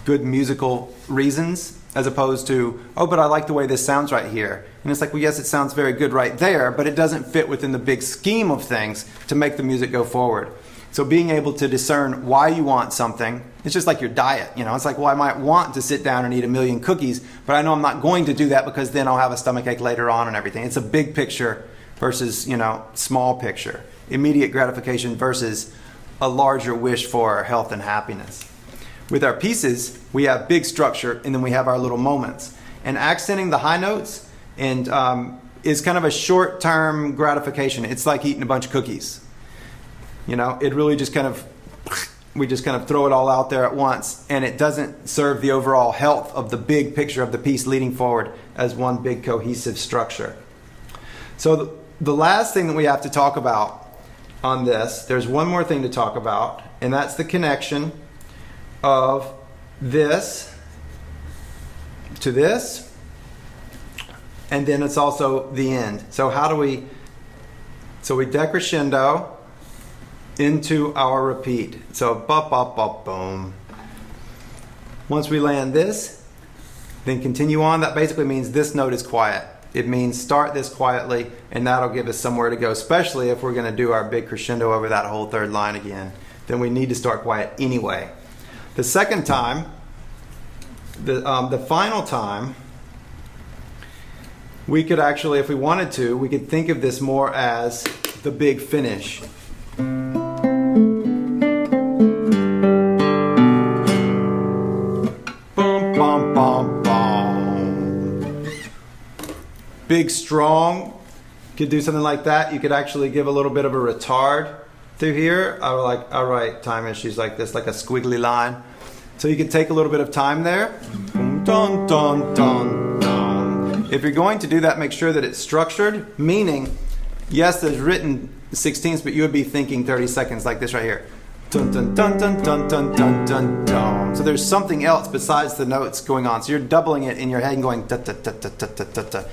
good musical reasons, as opposed to, oh, but I like the way this sounds right here. And it's like, well, yes, it sounds very good right there, but it doesn't fit within the big scheme of things to make the music go forward. So being able to discern why you want something, it's just like your diet. It's like, well, I might want to sit down and eat 1,000,000 cookies, but I know I'm not going to do that, because then I'll have a stomachache later on and everything. It's a big picture versus, small picture. Immediate gratification versus a larger wish for health and happiness. With our pieces, we have big structure, and then we have our little moments. And accenting the high notes and is kind of a short-term gratification. It's like eating a bunch of cookies. It really just we just kind of throw it all out there at once, and it doesn't serve the overall health of the big picture of the piece leading forward as one big cohesive structure. So the last thing that we have to talk about on this, there's one more thing to talk about, and that's the connection of this to this, and then it's also the end. So we decrescendo into our repeat. So bop bop bop boom. Once we land this, then continue on. That basically means this note is quiet. It means start this quietly, and that'll give us somewhere to go, especially if we're going to do our big crescendo over that whole third line again. Then we need to start quiet anyway. The second time, the final time, we could actually, if we wanted to, we could think of this more as the big finish. Boom, bum, bum, bum. Big, strong. You could do something like that. You could actually give a little bit of a retard through here. I would like, all right, time issues like this, like a squiggly line. So you could take a little bit of time there. Dun, dun, dun, dun. If you're going to do that, make sure that it's structured, meaning, yes, there's written 16ths, but you would be thinking 30 seconds like this right here. dun dun dun dun dun dun dun dun dun. So there's something else besides the notes going on. So you're doubling it in your head and going da da da da da da da da.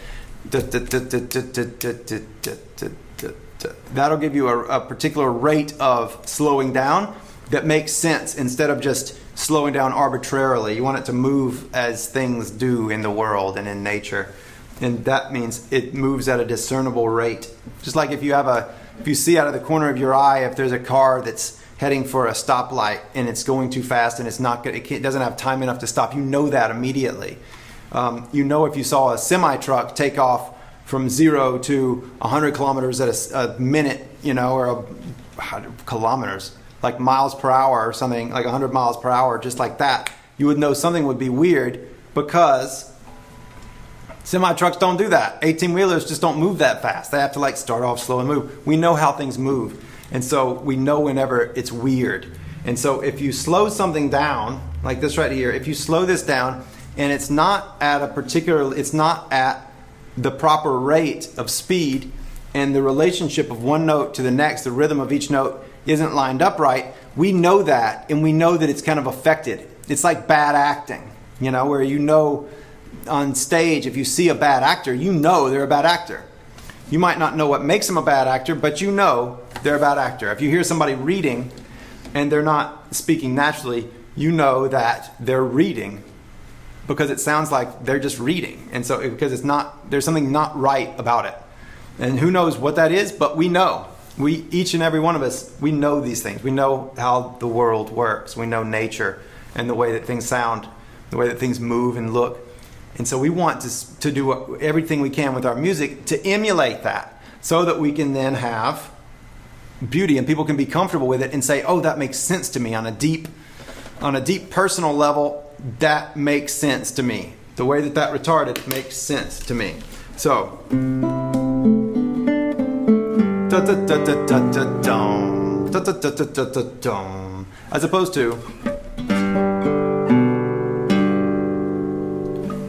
That'll give you a particular rate of slowing down that makes sense instead of just slowing down arbitrarily. You want it to move as things do in the world and in nature. And that means it moves at a discernible rate. Just like if you see out of the corner of your eye if there's a car that's heading for a stoplight and it's going too fast and it doesn't have time enough to stop, you know that immediately. You know if you saw a semi-truck take off from 0 to 100 kilometers at a minute, or kilometers, like miles per hour or something, like 100 miles per hour, just like that, you would know something would be weird because semi-trucks don't do that. 18-wheelers just don't move that fast. They have to start off slow and move. We know how things move. And so we know whenever it's weird. And so if you slow something down, like this right here, if you slow this down and it's not at the proper rate of speed and the relationship of one note to the next, the rhythm of each note isn't lined up right, we know that, and we know that it's kind of affected. It's like bad acting, where on stage, if you see a bad actor, you know they're a bad actor. You might not know what makes them a bad actor, but you know they're a bad actor. If you hear somebody reading and they're not speaking naturally, you know that they're reading because it sounds like they're just reading. And so because there's something not right about it. And who knows what that is, but we know. Each and every one of us, we know these things. We know how the world works. We know nature and the way that things sound, the way that things move and look. And so we want to do everything we can with our music to emulate that so that we can then have beauty and people can be comfortable with it and say, oh, that makes sense to me on a deep personal level. That makes sense to me. The way that retarded makes sense to me. So, da da da da da da dum, da da da da da da dum, as opposed to,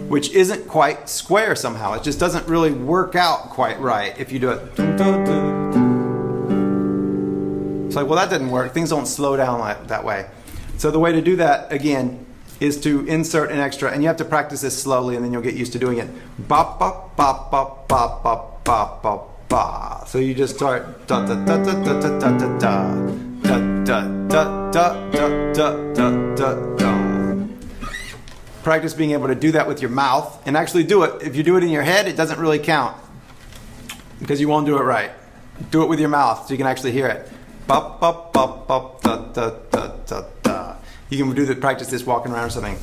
which isn't quite square somehow. It just doesn't really work out quite right if you do it. It's like, well, that didn't work. Things don't slow down that way. So the way to do that, again, is to insert an extra, and you have to practice this slowly, and then you'll get used to doing it. Ba ba ba ba ba ba ba ba ba. So you just start da da da da da da da da da da da da da da da. Practice being able to do that with your mouth, and actually do it. If you do it in your head, it doesn't really count because you won't do it right. Do it with your mouth so you can actually hear it. Ba ba ba ba da da da da da. You can practice this walking around or something.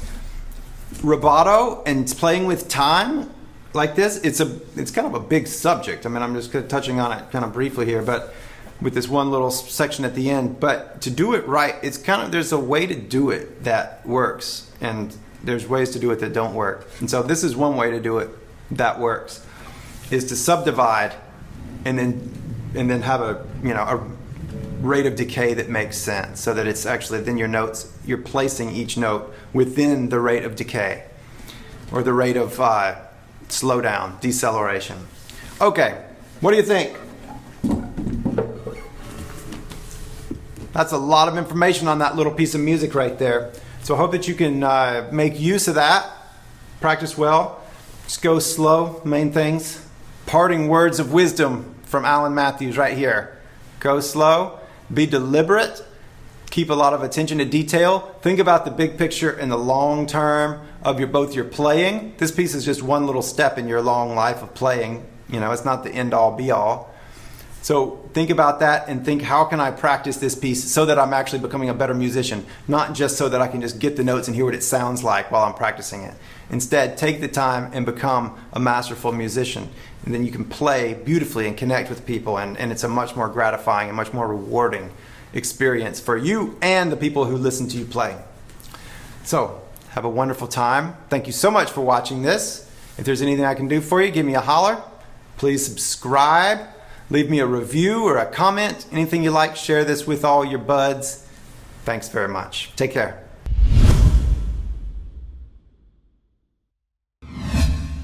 Rubato and playing with time like this, it's kind of a big subject. I mean, I'm just touching on it kind of briefly here, but with this one little section at the end. But to do it right, there's a way to do it that works, and there's ways to do it that don't work. And so this is one way to do it that works, is to subdivide and then have a rate of decay that makes sense, so that it's actually then your notes, you're placing each note within the rate of decay or the rate of slowdown, deceleration. Okay, what do you think? That's a lot of information on that little piece of music right there. So I hope that you can make use of that. Practice well. Just go slow, main things. Parting words of wisdom from Alan Matthews right here. Go slow. Be deliberate. Keep a lot of attention to detail. Think about the big picture and the long term of both your playing. This piece is just one little step in your long life of playing. It's not the end all be all. So think about that and think, how can I practice this piece so that I'm actually becoming a better musician? Not just so that I can just get the notes and hear what it sounds like while I'm practicing it. Instead, take the time and become a masterful musician. And then you can play beautifully and connect with people, and it's a much more gratifying and much more rewarding experience for you and the people who listen to you play. So, have a wonderful time. Thank you so much for watching this. If there's anything I can do for you, give me a holler. Please subscribe. Leave me a review or a comment. Anything you like, share this with all your buds. Thanks very much. Take care.